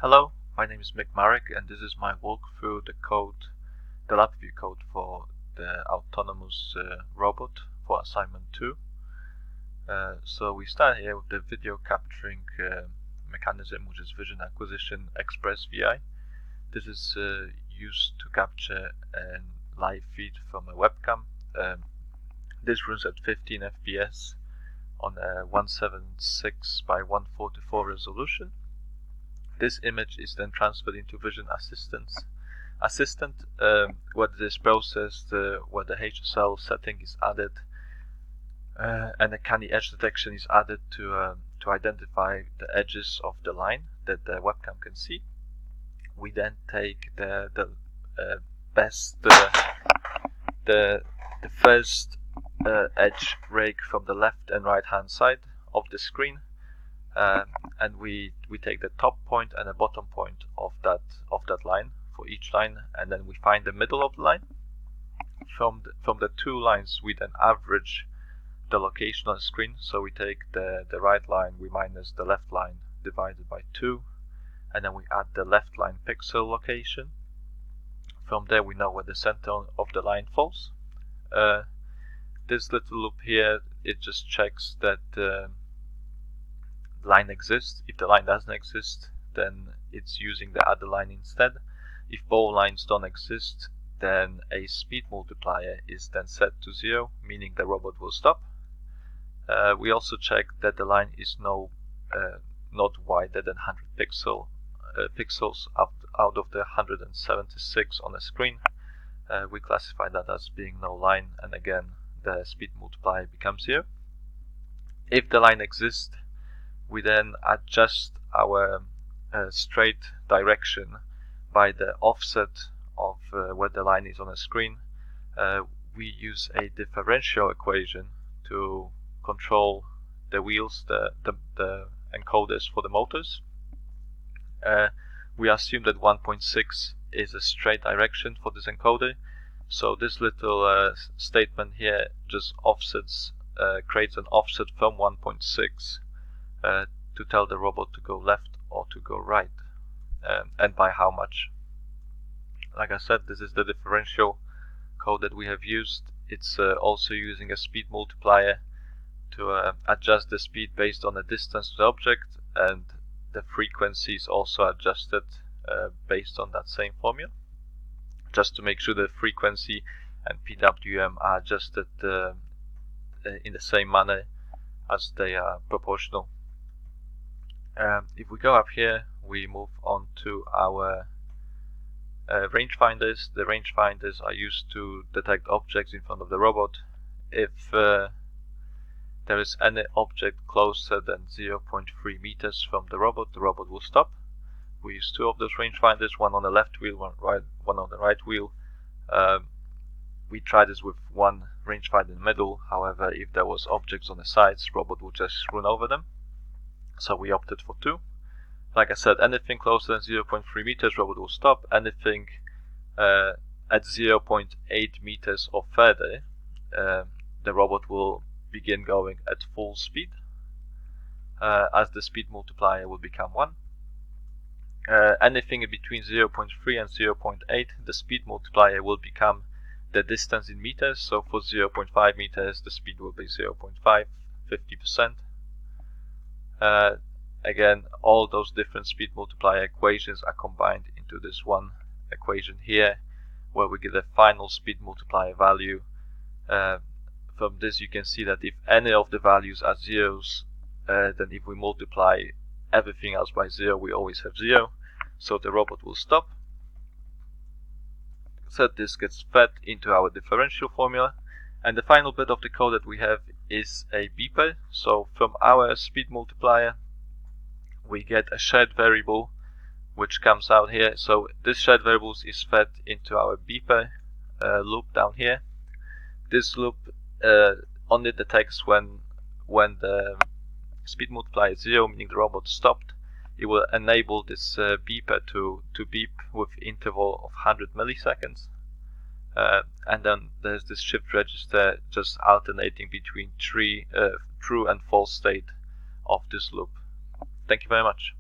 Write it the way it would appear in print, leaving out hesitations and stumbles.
Hello, my name is Marek, and this is my walkthrough the LabVIEW code for the autonomous robot for assignment 2. So we start here with the video capturing mechanism, which is Vision Acquisition Express VI. This is used to capture a live feed from a webcam. This runs at 15 FPS on a 176 by 144 resolution. This image is then transferred into Vision Assistant, where this processed, where the HSL setting is added, and a canny edge detection is added to identify the edges of the line that the webcam can see. We then take the first edge rake from the left and right hand side of the screen. And we take the top point and the bottom point of that line for each line, and then we find the middle of the line. From the two lines, we then average the location on the screen. So we take the right line, we minus the left line divided by 2, and then we add the left line pixel location. From there, we know where the center of the line falls. This little loop here, it just checks that line exists. If the line doesn't exist, then it's using the other line instead. If both lines don't exist, then a speed multiplier is then set to 0, meaning the robot will stop. We also check that the line is not wider than 100 pixels out of the 176 on the screen. We classify that as being no line, and again the speed multiplier becomes 0. If the line exists, we then adjust our straight direction by the offset of where the line is on the screen. We use a differential equation to control the wheels, the encoders for the motors. We assume that 1.6 is a straight direction for this encoder, so this little statement here just creates an offset from 1.6 to tell the robot to go left or to go right, and by how much. Like I said, this is the differential code that we have used. It's also using a speed multiplier to adjust the speed based on the distance to the object, and the frequency is also adjusted based on that same formula, just to make sure the frequency and PWM are adjusted in the same manner as they are proportional. If we go up here, we move on to our rangefinders. The rangefinders are used to detect objects in front of the robot. If there is any object closer than 0.3 meters from the robot will stop. We use 2 of those rangefinders, one on the left wheel, one on the right wheel. We tried this with one rangefinder in the middle. However, if there was objects on the sides, robot would just run over them. So we opted for 2. Like I said, anything closer than 0.3 meters, robot will stop. Anything at 0.8 meters or further, the robot will begin going at full speed, as the speed multiplier will become 1. Anything in between 0.3 and 0.8, the speed multiplier will become the distance in meters. So for 0.5 meters, the speed will be 0.5, 50%. Again, all those different speed multiplier equations are combined into this one equation here, where we get a final speed multiplier value. From this you can see that if any of the values are zeros, then if we multiply everything else by 0, we always have 0, so the robot will stop. So this gets fed into our differential formula. And the final bit of the code that we have is a beeper. So from our speed multiplier, we get a shared variable which comes out here. So this shared variable is fed into our beeper loop down here. This loop only detects when the speed multiplier is 0, meaning the robot stopped. It will enable this beeper to beep with interval of 100 milliseconds. And then there's this shift register just alternating between true and false state of this loop. Thank you very much.